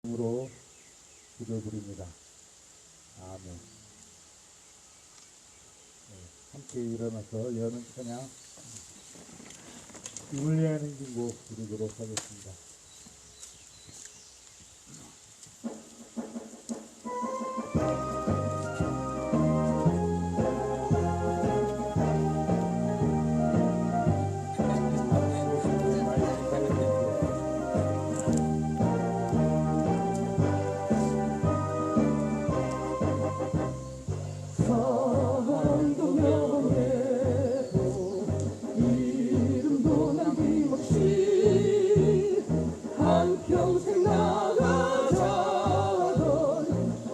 으로 기도드립니다. 아멘. 함께 일어나서 여는 찬양 힘을 위하는 진곡 부르도록 하겠습니다. 평생 나가자던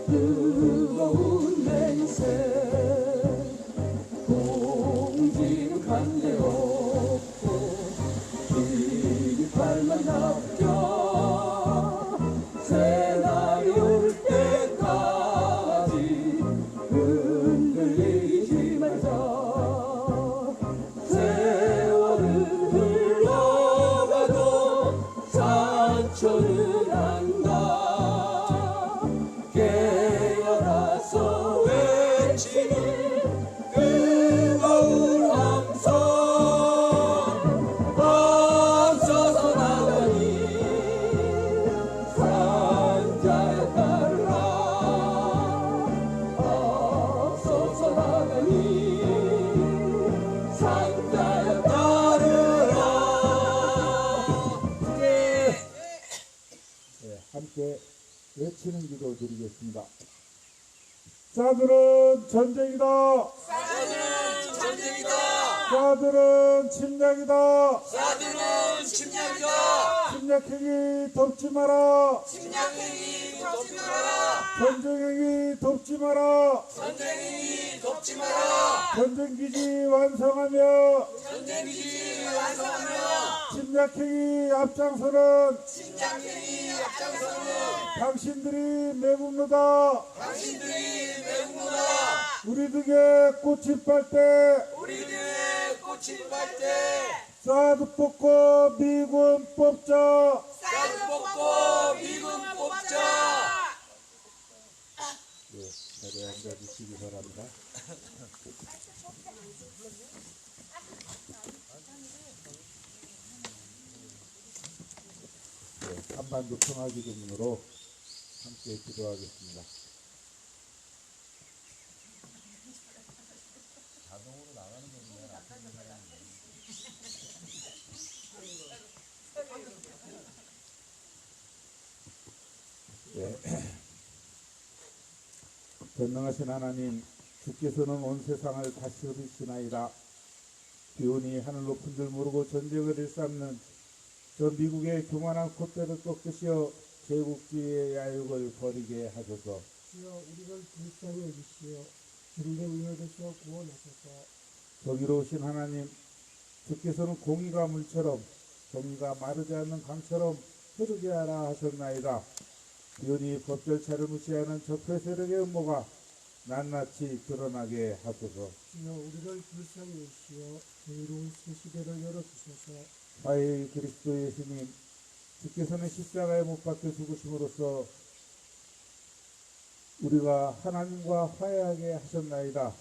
뜨거운 맹세 공진 간대없고 길팔만 납겨 새날이 올 때까지 흔들리지 말자. 세월은 흘러가도 산천은 안다. 깨어나서 외치는 뜨거운 함성 앞서서 나가니 산자에 따르라. 앞서서 나가니 산자에 따르라. 함께 외치는 기도 드리겠습니다. 쌀들은 전쟁이다. 쌀들은 전쟁이다. 쌀들은 침략이다. 쌀들은 침략이다. 침략행위 덮지 마라. 침략행위 덮지 마라. 전쟁행위 덮지 마라. 전쟁행위 덮지 마라. 전쟁기지 완성하며 전쟁기지 완성하며 침략행위 앞장서는 침략행위 앞장서는 당신들이 매국노다. 당신들이 매국노다. 우리 등에 꽃이 빨 때 우리들의 꽃이 빨때 사드 뽑고 미군 뽑자. 쌀을 뽑고 미군 뽑자. 자리에 앉아주시기 바랍니다. 한반도 평화기도문으로 함께 기도하겠습니다. 전능하신 하나님, 주께서는 온 세상을 다스리시나이다. 기온이 하늘 높은 줄 모르고 전쟁을 일삼는 저 미국의 교만한 콧대를 꺾으시어 제국주의의 야욕을 버리게 하소서. 주여 우리를 불쌍히 여기시어 주님의 위협에서 구원하소서. 저기로우신 하나님, 주께서는 공의가 물처럼 정의가 마르지 않는 강처럼 흐르게 하라 하셨나이다. 기온이 법절차를 무시하는 적폐 세력의 음모가 낱낱이 드러나게 하소서. 주여 우리를 불쌍히 여기시어 자유로운 새 시대를 열어주소서. 화해의 그리스도 예수님, 주께서는 십자가에 못 박혀 죽으심으로써 우리가 하나님과 화해하게 하셨나이다.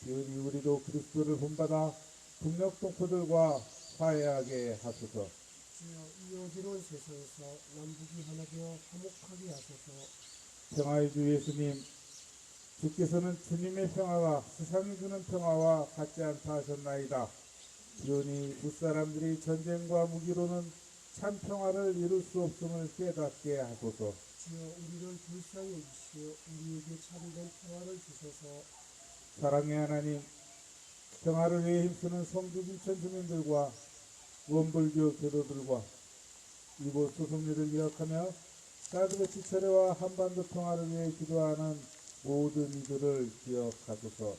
기온이 우리도 그리스도를 본받아 북녘 동포들과 화해하게 하소서. 주여 이 어지러운 세상에서 남북이 하나 되어 화목하게 하소서. 평화의 주 예수님, 주께서는 주님의 평화가 세상이 주는 평화와 같지 않다 하셨나이다. 기온이 무사람들이 전쟁과 무기로는 참 평화를 이룰 수 없음을 깨닫게 하소서. 주여 우리를 불쌍히 여기시어 우리에게 참된 평화를 주소서. 사랑의 하나님, 평화를 위해 힘쓰는 성주 인천 주민들과 원불교 교도들과 이곳 소속리를 기억하며 사드배치 철회와 한반도 평화를 위해 기도하는 모든 이들을 기억하소서.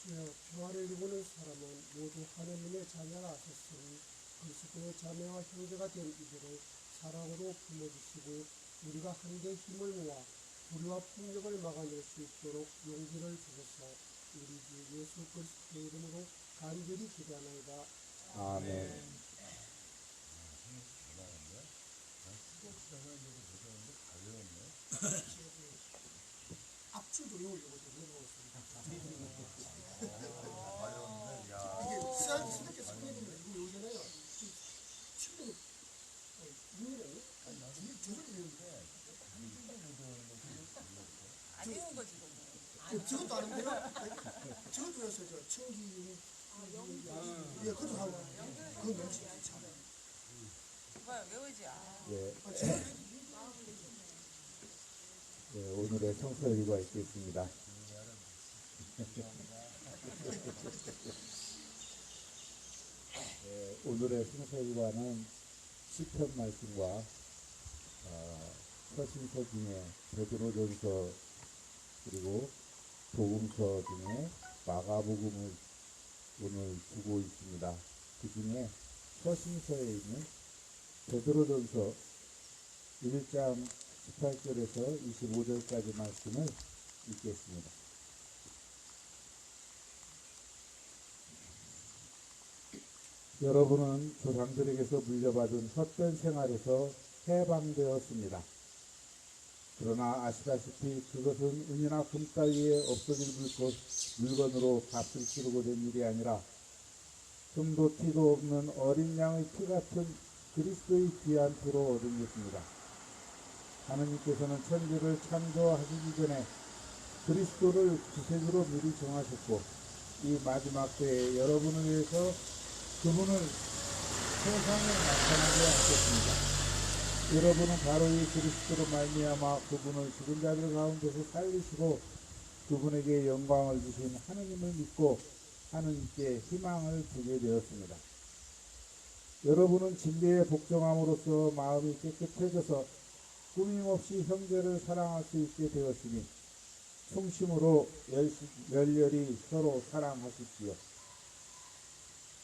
주여 평화를 이루는 사람은 모두 하느님의 자녀라 하셨으니 그리스도의 자매와 형제가 된 이들을 사랑으로 품어주시고 우리가 한데 힘을 모아 불의와 폭력을 막아낼 수 있도록 용기를 주소서. 우리 주 예수 그리스도의 이름으로 간절히 기도하나이다. 아멘. 앞줄도 외우려고 좀 해보겠습니다. 이게 수학께 선배님은 이거 외우잖아요. 친구는 이유는 저절로 외우는데 안 외운 거지 뭐. 저것도 아는데요. 저것도 외웠어요. 저 청기 예, 그것도 하고 그건 너무 잘해요. 뭐야 외우지. 아. 예, 예, 오늘의 성서일과 있겠습니다. 예, 오늘의 성서일과는 시편 말씀과 서신서 중에 베드로전서 그리고 복음서 중에 마가복음을 오늘 두고 있습니다. 그 중에 서신서에 있는 베드로전서 1장 18절에서 25절까지 말씀을 읽겠습니다. 여러분은 조상들에게서 물려받은 헛된 생활에서 해방되었습니다. 그러나 아시다시피 그것은 은이나 금 따위에 없어질 물건으로 값을 치르고 된 일이 아니라 흠도 티도 없는 어린 양의 피 같은 그리스도의 귀한 피로 얻은 것입니다. 하느님께서는 천지를 창조하시기 전에 그리스도를 구세주로 미리 정하셨고 이 마지막 때에 여러분을 위해서 그분을 세상에 나타나게 하셨습니다. 여러분은 바로 이 그리스도로 말미암아 그분을 죽은 자들 가운데서 살리시고 그분에게 영광을 주신 하느님을 믿고 하느님께 희망을 두게 되었습니다. 여러분은 진리에 복종함으로써 마음이 깨끗해져서 꾸밈없이 형제를 사랑할 수 있게 되었으니 충심으로 열렬히 서로 사랑하십시오.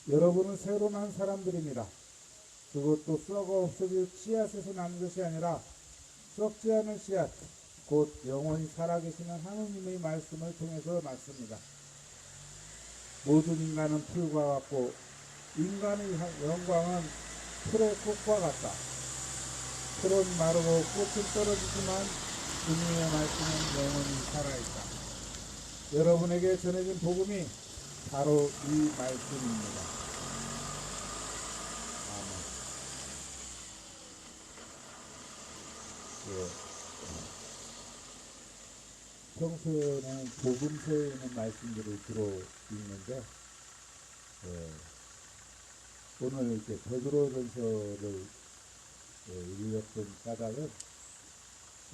여러분은 새로 난 사람들입니다. 그것도 썩어 없어질 씨앗에서 난 것이 아니라 썩지 않을 씨앗, 곧 영원히 살아계시는 하느님의 말씀을 통해서 났습니다. 모든 인간은 풀과 같고 인간의 영광은 풀의 꽃과 같다. 풀은 마르고 꽃은 떨어지지만 주님의 말씀은 영원히 살아있다. 여러분에게 전해진 복음이 바로 이 말씀입니다. 예. 평소에는 복음서에 있는 말씀들을 주로 읽는데 오늘 이렇게 베드로전서를 읽었던 까닭은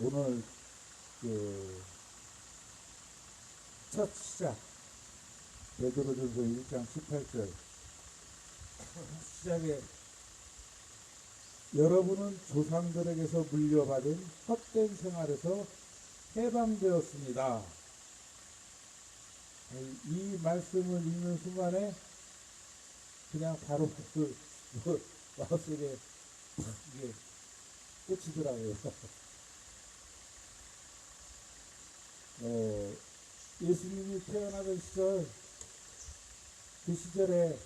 오늘 첫 시작 베드로전서 1장 18절 시작에 여러분은 조상들에게서 물려받은 헛된 생활에서 해방되었습니다. 이 말씀을 읽는 순간에 그냥 바로 마음속에 이게 꽂히더라고요. 예수님이 태어나던 시절, 그 시절에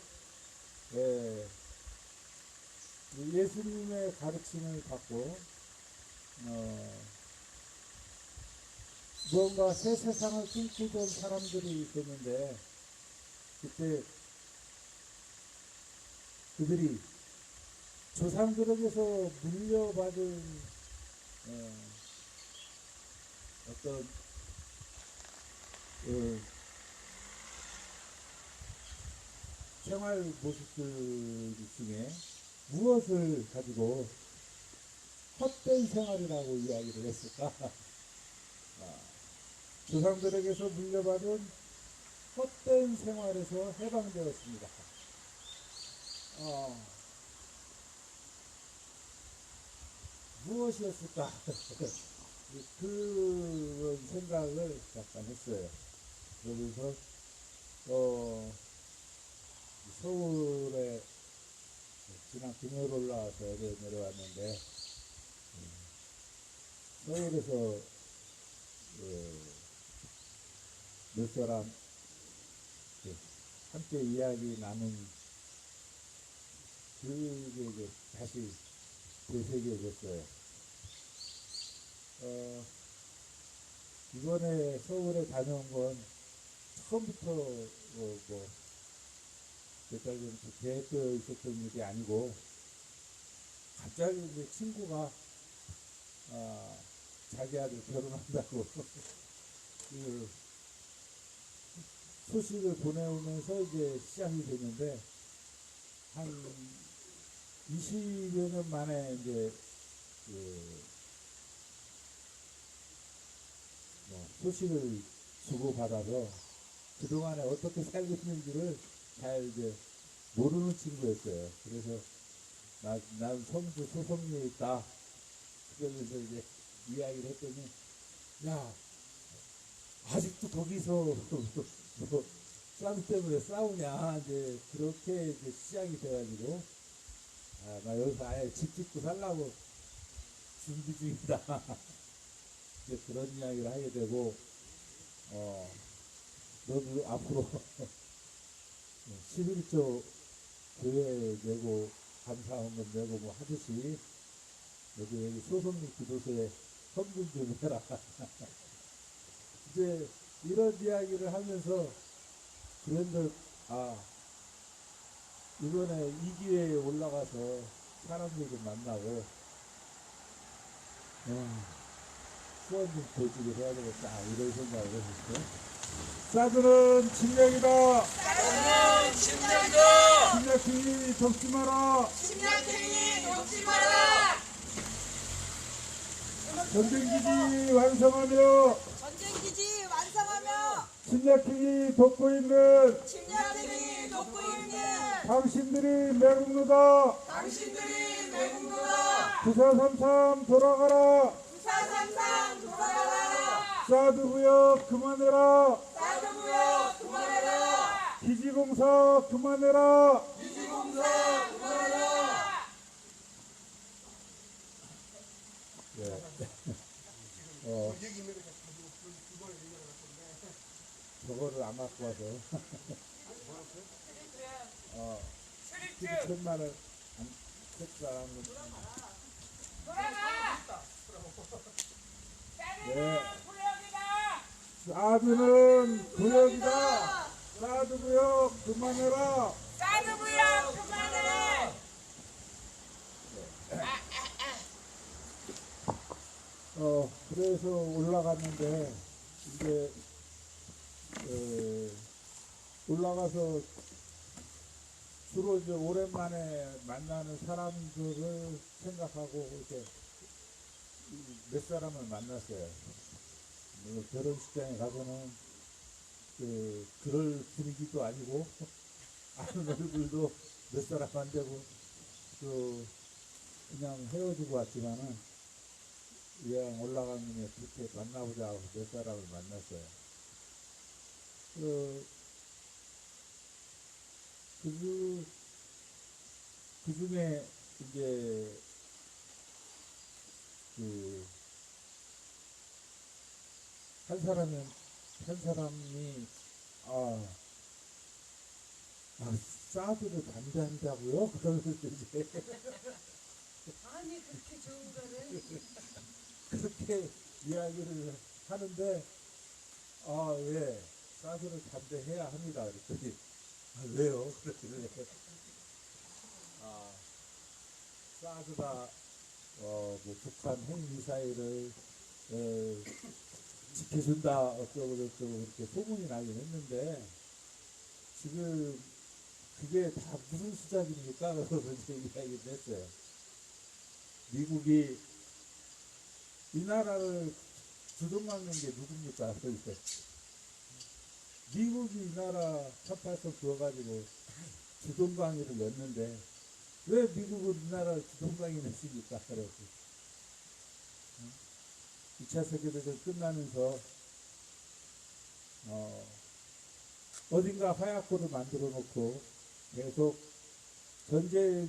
예수님의 가르침을 받고 무언가 새 세상을 꿈꾸던 사람들이 있었는데 그때 그들이 조상들에게서 물려받은 어떤 생활 모습들 중에 무엇을 가지고 헛된 생활이라고 이야기를 했을까? 조상들에게서 물려받은 헛된 생활에서 해방되었습니다. 무엇이었을까? 그런 생각을 잠깐 했어요. 그러면서 서울에 지난 금요일 올라와서 어제 내려왔는데 서울에서 몇 사람 함께 이야기 나눈 그게 다시 되새겨졌어요. 이번에 서울에 다녀온 건 처음부터 몇 달 전부터 계획되어 있었던 일이 아니고 갑자기 이제 친구가 자기 아들 결혼한다고 그 소식을 보내오면서 이제 시작이 됐는데 한 20여 년 만에 이제 소식을 주고받아서 그동안에 어떻게 살고 있는지를 잘 이제 모르는 친구였어요. 그래서 난 성주 소송리에 있다. 그러면서 이제 이야기를 했더니 야 아직도 거기서 뭐 싸움 때문에 싸우냐 이제 그렇게 이제 시작이 돼가지고 나 여기서 아예 집 짓고 살라고 준비 중이다. 이제 그런 이야기를 하게 되고 너도 앞으로 11조 교회 내고 감사헌금 내고 뭐 하듯이 너도 여기 소송리 기도소에 헌금 좀 해라. 이제 이런 이야기를 하면서 그런데 이번에 이 기회에 올라가서 사람들 좀 만나고 후원 좀 조직을 해야 되겠다 이런 생각을 했었어요. 사드는 침략이다. 사드는 침략이다. 침략행위 돕지 마라. 침략행위 돕지 마라. 전쟁기지 완성하며 전쟁기지 완성하며 침략행위 돕고 있는 침략행위 돕고 있는 당신들이 매국노다. 당신들이 매국노다. 9433 돌아가라. 9433 돌아가라. 사드구역 그만해라. 사드구역 그만해라. 기지공사 그만해라. 기지공사 그만해라. 예. 저거를 안 갖고 와서 천만을 안 책사한 네. 사드는 구역이다. 사드 구역 그만해라. 사드구역 그만해. 그래서 올라갔는데 이제 올라가서 주로 이제 오랜만에 만나는 사람들을 생각하고 이렇게 몇 사람을 만났어요. 결혼식장에 가서는 그럴 분위기도 아니고 아는 얼굴도 몇 사람 안 되고 그냥 헤어지고 왔지만은 이왕 올라간 김에 그렇게 만나보자 하고 몇 사람을 만났어요. 그 중에 이제 한 사람이 사드를 담배 한다고요? 그러면서 이제 아니 그렇게 좋은 거를 그렇게 이야기를 하는데 예 사드를 담배 해야 합니다. 그랬더니 왜요? 그랬더니 사드가 뭐 북한 핵미사일을 지켜준다 어쩌고 저쩌고 그렇게 소문이 나긴 했는데 지금 그게 다 무슨 수작입니까? 그러면서 이제 이야기를 했어요. 미국이 이 나라를 주동막는 게 누굽니까? 그래서 미국이 이 나라 18선 그어가지고 주동강의를 냈는데 왜 미국은 이 나라를 주동강의 냈습니까? 그래서 2차 세계대전 끝나면서 어딘가 화약고를 만들어 놓고 계속 전쟁의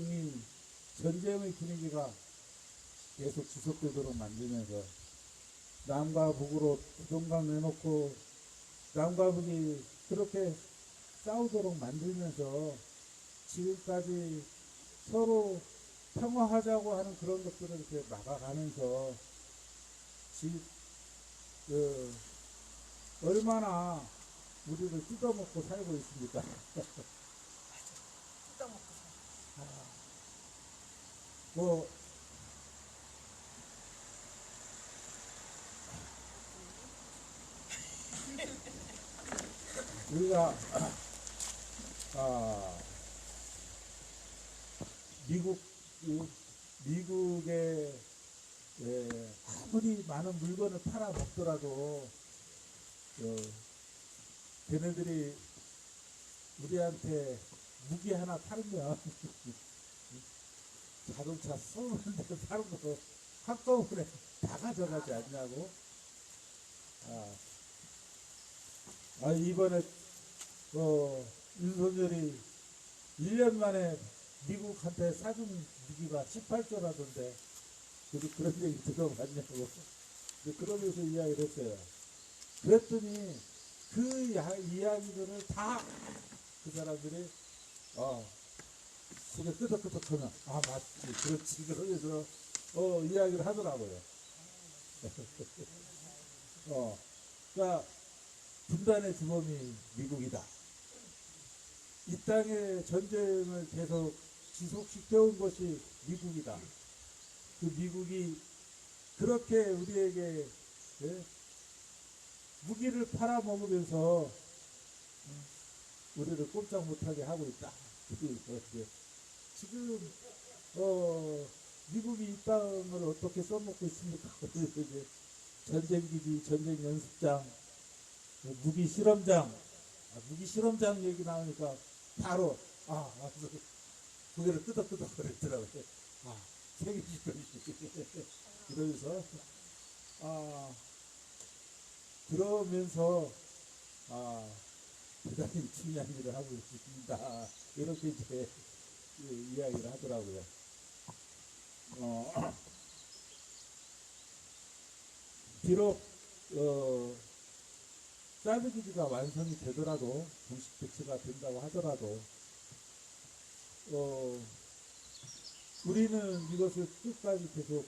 분위기가 계속 지속되도록 만들면서 남과 북으로 주동강 내놓고 남과 북이 그렇게 싸우도록 만들면서 지금까지 서로 평화하자고 하는 그런 것들을 이렇게 막아가면서 얼마나 우리를 뜯어먹고 살고 있습니까? 뜯어먹고 뭐 우리가 미국 미국에 아무리 많은 물건을 팔아 먹더라도 걔네들이 우리한테 무기 하나 팔면 자동차 20대 사는 거 한꺼번에 다 가져가지 않냐고. 이번에 윤석열이 1년 만에 미국한테 사준 무기가 18조라던데 그런 얘기 들어봤냐고. 그러면서 이야기를 했어요. 그랬더니 그 이야기들을 다 그 사람들이 속에 끄덕끄덕하면 맞지 그렇지 그러면서 이야기를 하더라고요. 그러니까 분단의 주범이 미국이다. 이 땅에 전쟁을 계속 지속시켜온 것이 미국이다. 그 미국이 그렇게 우리에게 무기를 팔아먹으면서 우리를 꼼짝 못하게 하고 있다. 지금 미국이 이 땅을 어떻게 써먹고 있습니까? 전쟁기지, 전쟁 연습장, 무기 실험장, 무기 실험장 얘기 나오니까 바로 고개를 끄덕끄덕 거리더라고요. 이러면서 그러면서 대단히 중요한 일을 하고 있습니다. 이렇게 이제 이야기를 하더라고요. 비록 사드 기지가 완성이 되더라도 공식 배치가 된다고 하더라도 우리는 이것을 끝까지 계속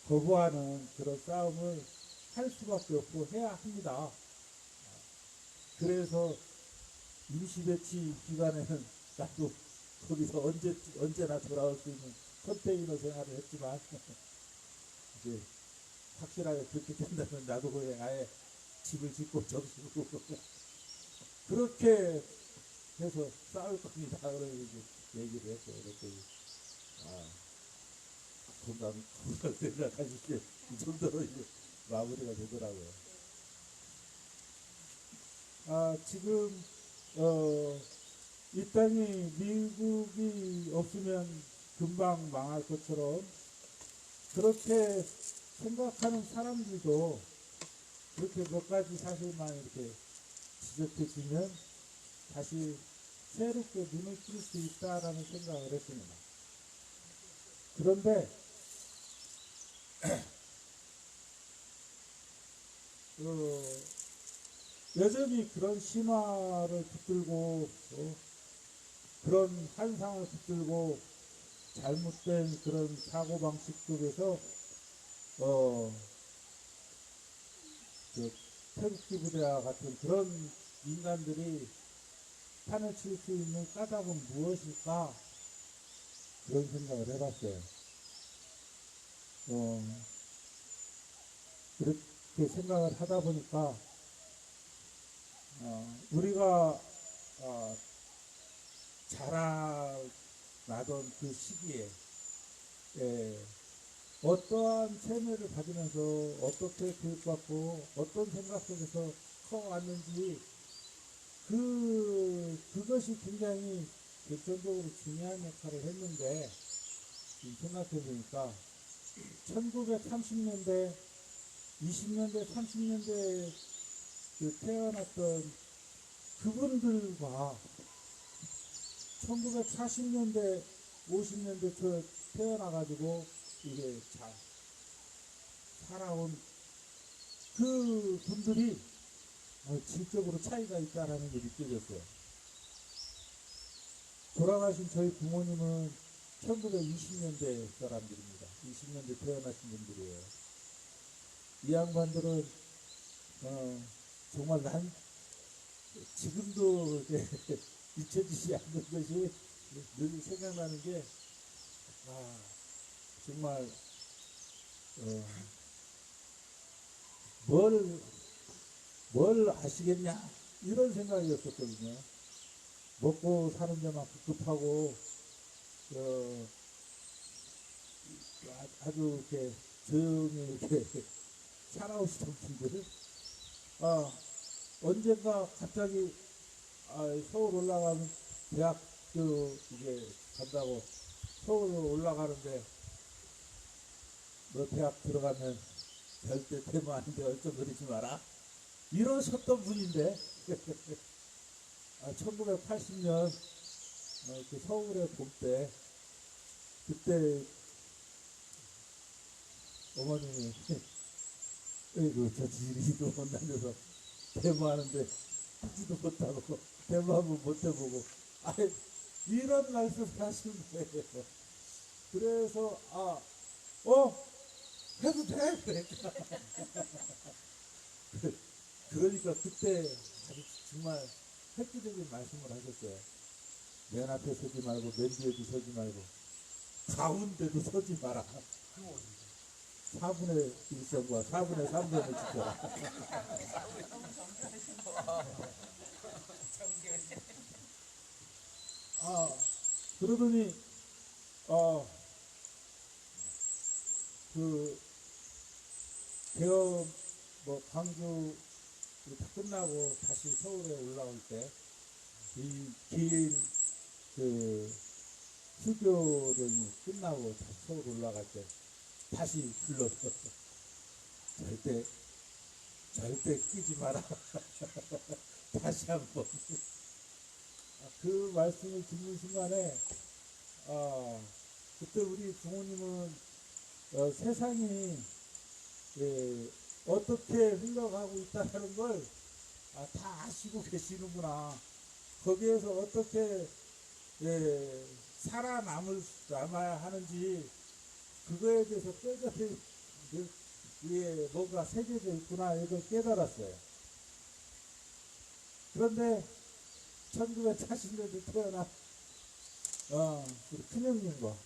거부하는 그런 싸움을 할 수밖에 없고 해야 합니다. 그래서 임시배치 기간에는 나도 거기서 언제나 돌아올 수 있는 컨테이너 생활을 했지만 이제 확실하게 그렇게 된다면 나도 그냥 아예 집을 짓고 접수고 그렇게 해서 싸울 겁니다. 그러고 얘기를 했어요. 그랬더니 건강 생각하실 때 이 정도로 이제 마무리가 되더라고요. 지금 이 땅이 미국이 없으면 금방 망할 것처럼 그렇게 생각하는 사람들도 그렇게 몇 가지 사실만 이렇게 지적해 주면 다시 새롭게 눈을 뜰 수 있다라는 생각을 했습니다. 그런데 여전히 그런 신화를 붙들고 그런 환상을 붙들고 잘못된 그런 사고방식 속에서 태극기 부대와 같은 그런 인간들이 판을 칠 수 있는 까닭은 무엇일까? 그런 생각을 해봤어요. 그렇게 생각을 하다 보니까 우리가 자라나던 그 시기에 어떠한 세뇌를 받으면서 어떻게 교육받고 어떤 생각 속에서 커왔는지 그것이 굉장히 결정적으로 중요한 역할을 했는데 지금 생각해 보니까 1930년대 20년대 30년대 태어났던 그분들과 1940년대 50년대 초 태어나가지고 이게 살아온 그 분들이 질적으로 차이가 있다라는 게 느껴졌어요. 돌아가신 저희 부모님은 1920년대 사람들입니다. 20년대 태어나신 분들이에요. 이 양반들은 정말 난 지금도 이렇게 잊혀지지 않는 것이 늘 생각나는 게, 아, 정말, 뭘 아시겠냐? 이런 생각이었었거든요. 먹고 사는 데만 급급하고, 아주 이렇게 조용히 이렇게 살아오시던 분들, 언젠가 갑자기 서울 올라가면 대학교 이제 간다고 서울로 올라가는데 너 대학 들어가면 절대 대모하는데 얼쩡거리지 마라 이러셨던 분인데 1980년 그 서울에 볼 때 그때 어머님이 에이구 저 지리도 못 다녀서 대모하는데 하지도 못하고 대모 한번 못 해보고 이런 말씀 하시는 거예요. 그래서 해도 돼? 그러니까 그러니까 그때 아주 정말 획기적인 말씀을 하셨어요. 맨 앞에 서지 말고 맨 뒤에도 서지 말고 가운데도 서지 마라. 4분의 1선과 4분의 3선을 지켜라. 그러더니 그 개업 광주 다 끝나고 다시 서울에 올라올 때 이 긴 그 수교를 끝나고 다시 서울 올라갈 때 다시 불러서 절대 끼지 마라. 다시 한번 그 말씀을 듣는 순간에 그때 우리 부모님은 세상이 어떻게 흘러가고 있다는 걸 다 아시고 계시는구나. 거기에서 어떻게 살아남아야 하는지 그거에 대해서 뼈저리 위에 뭔가 새겨져 있구나 이걸 깨달았어요. 그런데 1940년대 태어난 우리 큰형님과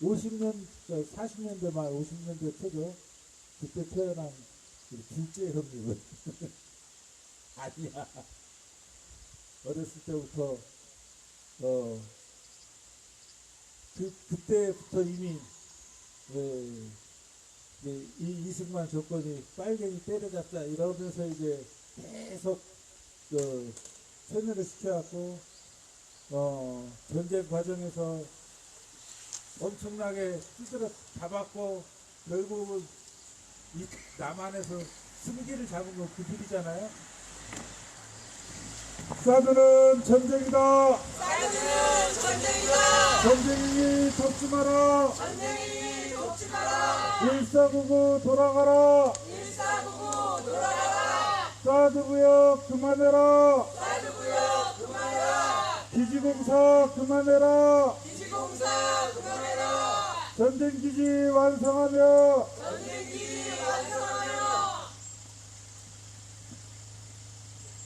40년대 말 50년대 초죠. 그때 태어난 우리 둘째 형님은 아니야. 어렸을 때부터 그때부터 이미 이 이승만 조건이 빨갱이 때려잡자 이러면서 이제 계속 세뇌를 시켜갖고 전쟁 과정에서 엄청나게 두드려 잡았고 결국은 이 남한에서 승기를 잡은 건 그들이잖아요. 사드는 전쟁이다. 사드는 전쟁이다. 전쟁이 돕지 마라. 전쟁이 돕지 마라. 1499 돌아가라. 1499 돌아가라. 사드 부역 그만해라. 사드 부역 그만해라. 기지공사 그만해라. 기지공사 그만해라. 전쟁기지 완성하며 전쟁기 완성하며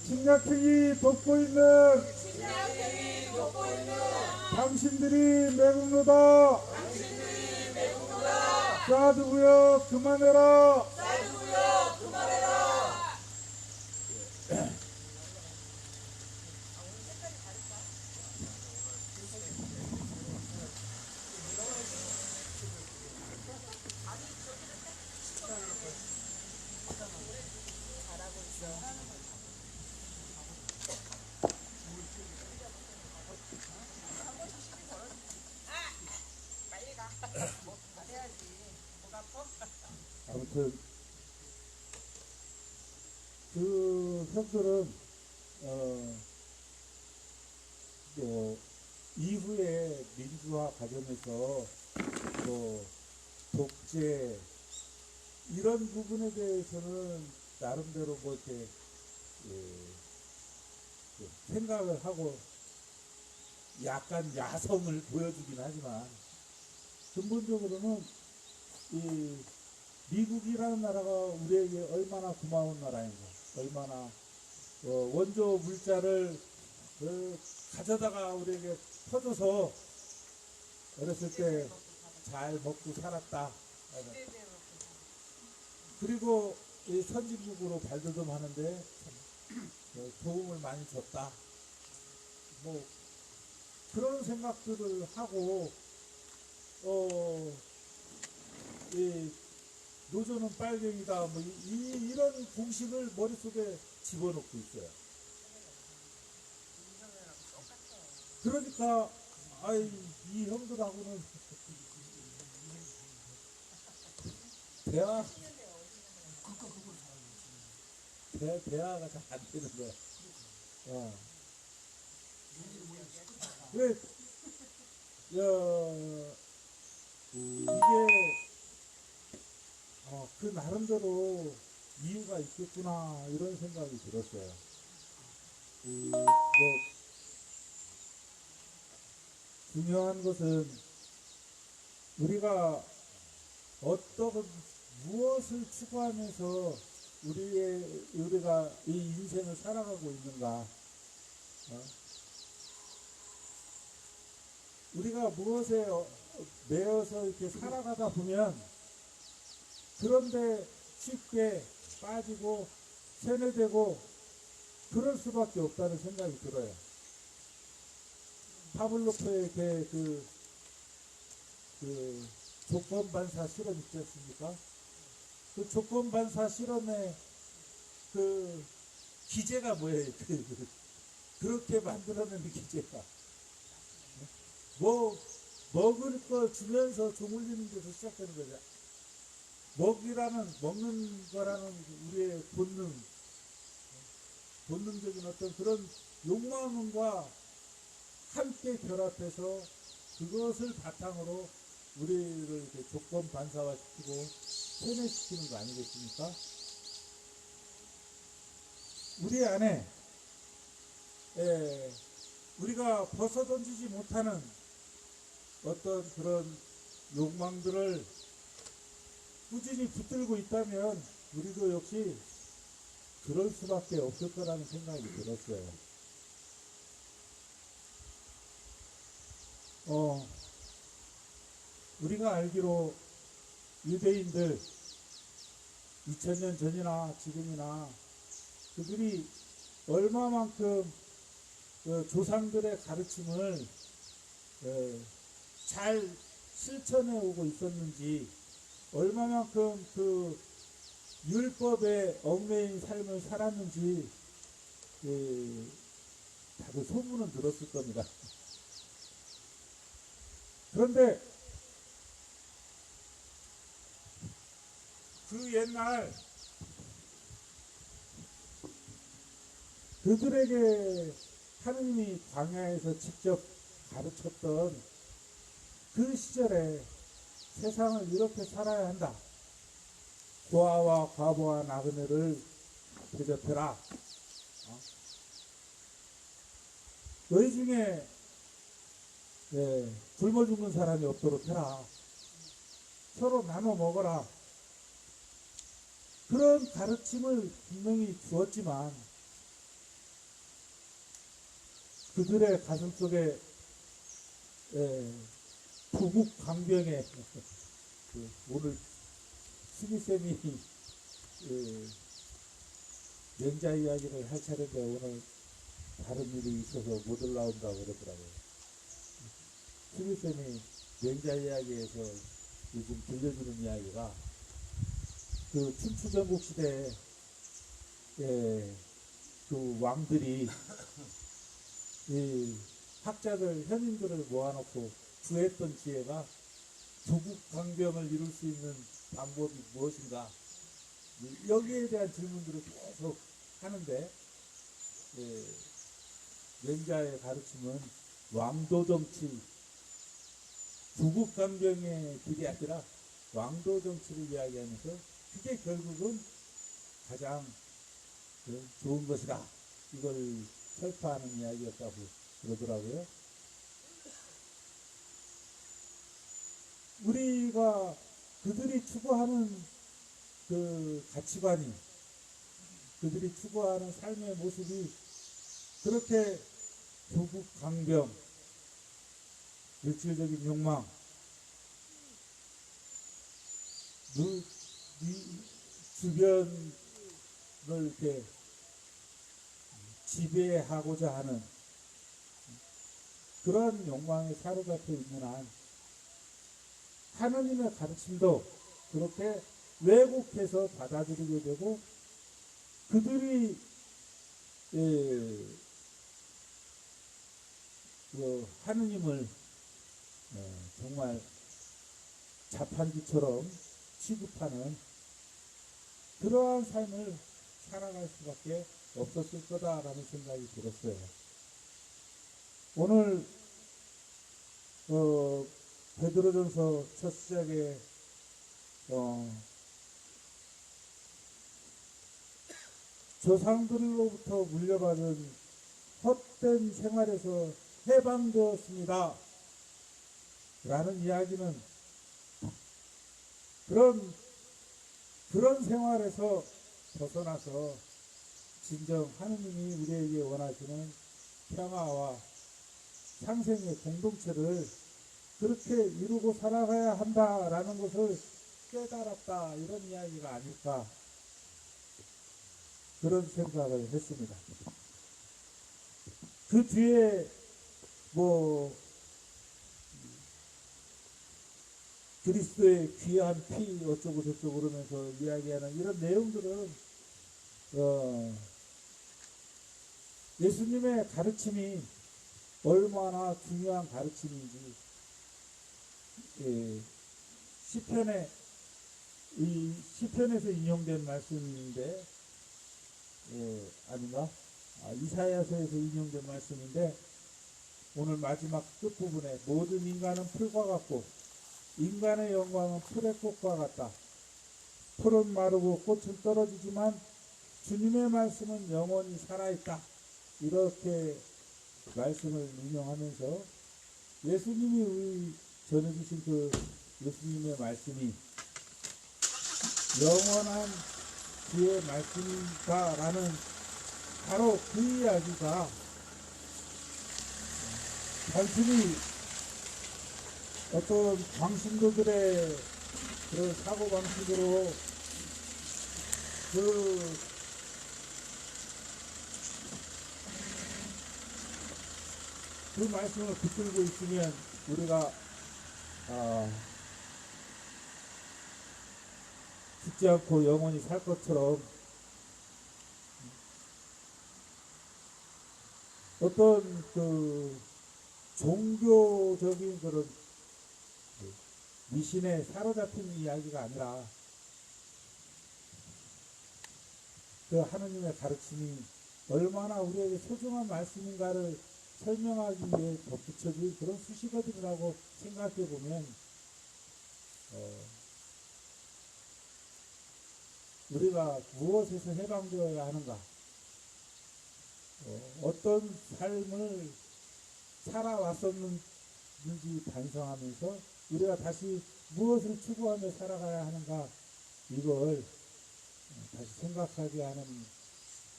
침략행위 돕고 있는 침략행위 돕고 있는 당신들이 매국노다. 당신들이 매국노다. 사드 부역 그만해라. 사드 부역 그만해라. 아무튼 그 형들은 이후에 민주화 과정에서 독재 이런 부분에 대해서는 나름대로 이렇게 생각을 하고 약간 야성을 보여주긴 하지만 근본적으로는 이 미국이라는 나라가 우리에게 얼마나 고마운 나라인가. 얼마나 원조 물자를 가져다가 우리에게 퍼줘서 어렸을 때 잘 먹고 살았다. 그리고 이 선진국으로 발돋움하는데 도움을 많이 줬다. 뭐 그런 생각들을 하고 이 노조는 빨갱이다. 뭐 이런 공식을 머릿속에 집어넣고 있어요. 그러니까 이 형들하고는 대화가 잘 안 되는 거야. 왜 이게 그 나름대로 이유가 있겠구나 이런 생각이 들었어요. 중요한 것은 우리가 무엇을 추구하면서 우리가 이 인생을 살아가고 있는가? 우리가 무엇에 매여서 이렇게 살아가다 보면 그런데 쉽게 빠지고 세뇌되고 그럴 수밖에 없다는 생각이 들어요. 파블로프의 그 조건반사 실험 있지 않습니까? 그 조건반사 실험의 그 기제가 뭐예요? 그렇게 만들어내는 기제가. 먹을 거 주면서 조물리는 데서 시작되는 거죠. 먹는 거라는 우리의 본능적인 어떤 그런 욕망과 함께 결합해서 그것을 바탕으로 우리를 이렇게 조건 반사화시키고 세뇌시키는 거 아니겠습니까? 우리 안에 우리가 벗어던지지 못하는 어떤 그런 욕망들을 꾸준히 붙들고 있다면 우리도 역시 그럴 수밖에 없을 거라는 생각이 들었어요. 우리가 알기로 유대인들 2000년 전이나 지금이나 그들이 얼마만큼 그 조상들의 가르침을 잘 실천해 오고 있었는지, 얼마만큼 그 율법에 얽매인 삶을 살았는지 다들 소문은 들었을 겁니다. 그런데 그 옛날 그들에게 하느님이 광야에서 직접 가르쳤던 그 시절에 세상을 이렇게 살아야 한다. 고아와 과부와 나그네를 대접해라. 너희 중에 굶어 죽는 사람이 없도록 해라. 서로 나눠 먹어라. 그런 가르침을 분명히 주었지만 그들의 가슴속에 부국 강병에 오늘 수기쌤이 맹자 이야기를 할 차례인데 오늘 다른 일이 있어서 못 올라온다고 그러더라고요. 수기쌤이 맹자 이야기에서 요즘 들려주는 이야기가 그 춘추전국 시대에 그 왕들이 이 학자들 현인들을 모아놓고 구했던 지혜가 부국강병을 이룰 수 있는 방법이 무엇인가, 여기에 대한 질문들을 계속 하는데 맹자의 가르침은 왕도정치, 부국강병의 길이 아니라 왕도정치를 이야기하면서 그게 결국은 가장 좋은 것이다, 이걸 설파하는 이야기였다고 그러더라고요. 우리가 그들이 추구하는 그 가치관이 그들이 추구하는 삶의 모습이 그렇게 조국 강병, 물질적인 욕망, 주변을 이렇게 지배하고자 하는 그런 욕망에 사로잡혀 있는 한 하느님의 가르침도 그렇게 왜곡해서 받아들이게 되고 그들이 하느님을 정말 자판기처럼 취급하는 그러한 삶을 살아갈 수밖에 없었을 거다라는 생각이 들었어요. 오늘 베드로전서 첫 시작에 조상들로부터 물려받은 헛된 생활에서 해방되었습니다 라는 이야기는 그런 생활에서 벗어나서 진정 하느님이 우리에게 원하시는 평화와 상생의 공동체를 그렇게 이루고 살아가야 한다라는 것을 깨달았다 이런 이야기가 아닐까 그런 생각을 했습니다. 그 뒤에 그리스도의 귀한 피 어쩌고 저쩌고 그러면서 이야기하는 이런 내용들은 예수님의 가르침이 얼마나 중요한 가르침인지 시편에서 인용된 말씀인데 아닌가? 이사야서에서 인용된 말씀인데 오늘 마지막 끝부분에 모든 인간은 풀과 같고 인간의 영광은 풀의 꽃과 같다. 풀은 마르고 꽃은 떨어지지만 주님의 말씀은 영원히 살아있다. 이렇게 말씀을 인용하면서 예수님이 우리 전해주신 그 예수님의 말씀이 영원한 주의 말씀이다라는 바로 그 이야기가 단순히 어떤 광신도들의 그런 사고방식으로 그 말씀을 붙들고 있으면 우리가 죽지 않고 영원히 살 것처럼 어떤 그 종교적인 그런 미신에 사로잡힌 이야기가 아니라 그 하느님의 가르침이 얼마나 우리에게 소중한 말씀인가를 설명하기 위해 덧붙여진 그런 수식어들이라고 생각해 보면 우리가 무엇에서 해방되어야 하는가, 어떤 삶을 살아왔었는지 반성하면서 우리가 다시 무엇을 추구하며 살아가야 하는가, 이걸 다시 생각하게 하는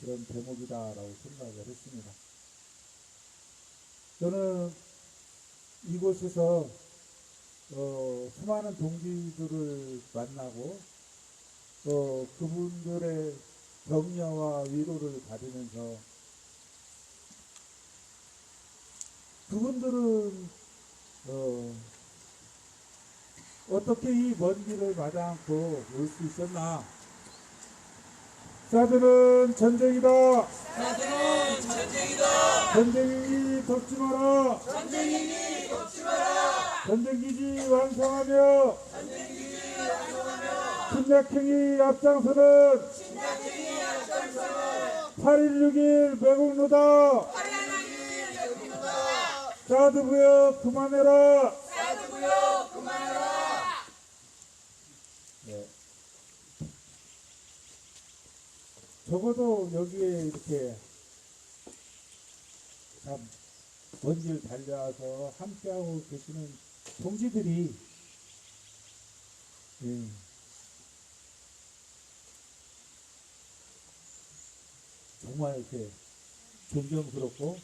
그런 대목이다라고 생각을 했습니다. 저는 이곳에서 수많은 동지들을 만나고 그분들의 격려와 위로를 받으면서 그분들은 어떻게 이 먼 길을 마다 않고 올 수 있었나? 사드는 전쟁이다. 사드는 전쟁이다. 전쟁이 덮지 마라. 전쟁이니 덮지 마라. 전쟁기지 완성하며 전쟁기지 완성하며 침략행위 앞장서는 침략행위 앞장서는 8.16일 매국노다. 파란하길 여기노다. 사드부여 그만해라. 사드부여 그만하라. 네. 적어도 여기에 이렇게 참 먼 길 달려와서 함께하고 계시는 동지들이 정말 이렇게 존경스럽고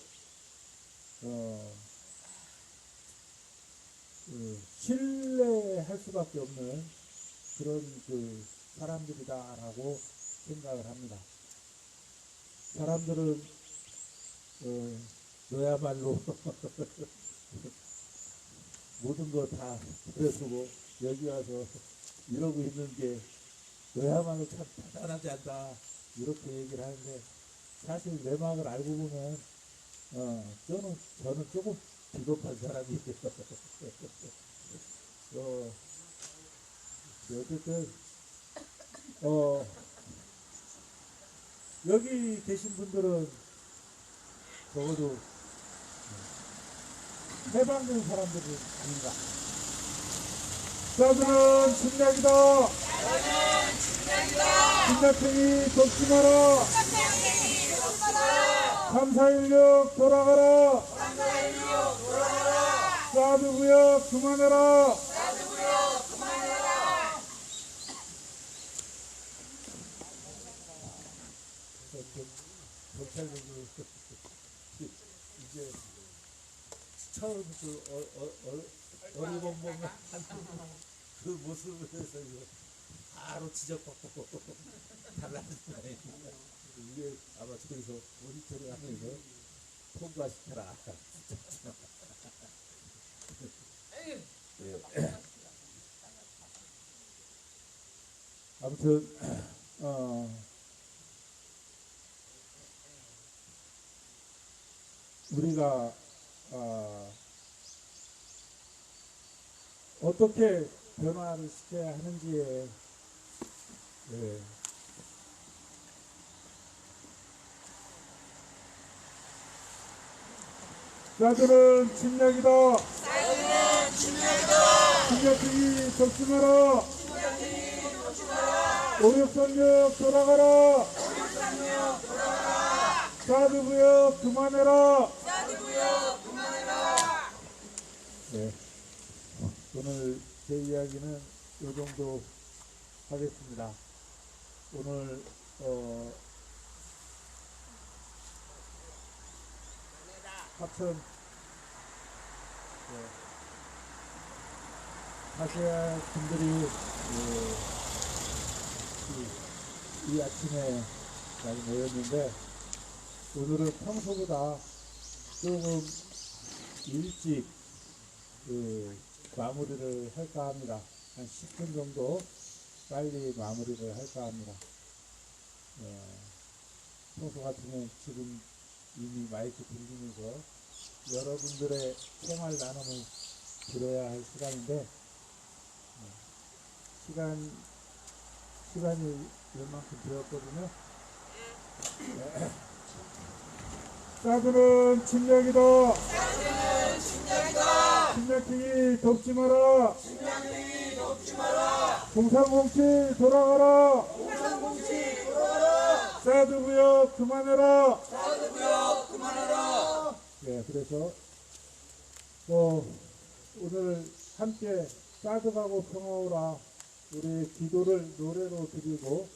신뢰할 수밖에 없는 그런 그 사람들이다라고 생각을 합니다. 사람들은 너야말로 모든 거 다 그래두고 여기 와서 이러고 있는 게 너야말로 참 대단하지 않다 이렇게 얘기를 하는데 사실 내막을 알고 보면 저는 조금 비겁한 사람이에요. 어쨌든 여기 계신 분들은 적어도 해방된 사람들이 아닌가. 사드는 침략이다. 침략행위 돕지 마라. 3.416 돌아가라. 사드 구역 그만해라. 경찰들도 이제 처음 어리벙벙한 그 모습에서 바로 지적받고 달라진 거예요. 이게 아마 저기서 모니터링 하면서 통과시켜라. 예. 아무튼 우리가 어떻게 변화를 시켜야 하는지에 사드는 침략이다. 침략행위 돕지 마라. 5636 돌아가라. 사드 구역 그만해라. 네. 오늘 제 이야기는 이 정도 하겠습니다. 오늘 하천 아시아 분들이 이 아침에 많이 모였는데 오늘은 평소보다 조금 일찍 마무리를 할까 합니다. 한 10분 정도 빨리 마무리를 할까 합니다. 평소 같으면 지금 이미 마이크 들리면서 여러분들의 생활 나눔을 들어야 할 시간인데 시간이 웬만큼 되었거든요. 사드는 침략이다. 침략행위 돕지 마라. 0307 돌아가라. 사드 구역 그만해라. 네, 그래서 오늘 함께 사드가고 평화오라 우리 기도를 노래로 드리고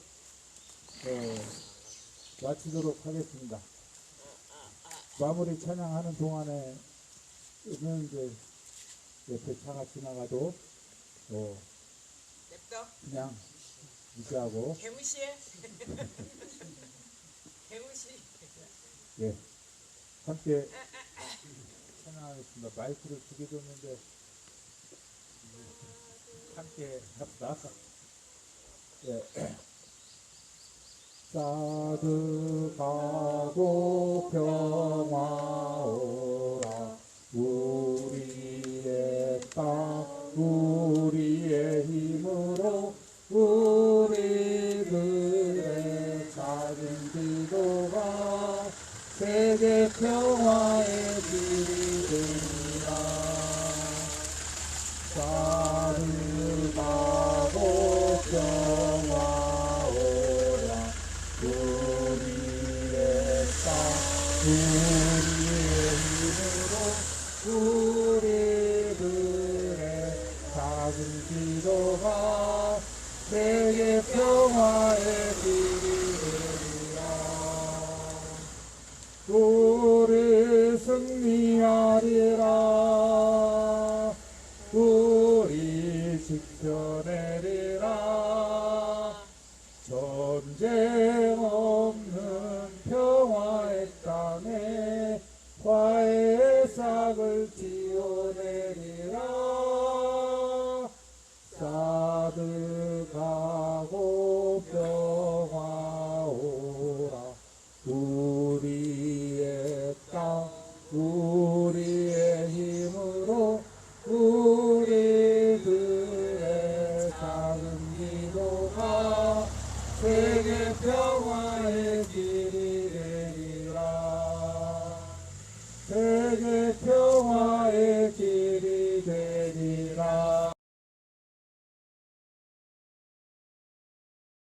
마치도록 하겠습니다. 마무리 찬양하는 동안에는 이제 옆에 차가 지나가도 그냥 무시하고 개무시해. 개무시. 예, 함께 찬양하겠습니다. 마이크를 2개 줬는데 함께 합시다. 예. 사드 가고 평화오라. 우리의 땅 우리의 힘으로 우리들의 작은 기도가 세계 평화의 길이 되리라. 사드 가고 평화오라. 우리의 땅 우리의 힘으로 우리들의 작은 기도가 세계 평화의 길이 되리라. 전쟁 없는 평화의 땅에 화해의 싹을 띄워내리라. 사득하고 평화 오라. 우리의 땅 우리의 힘으로 우리들의 작은 기도가 세계 평화의 길이 되리라. 세계 평화의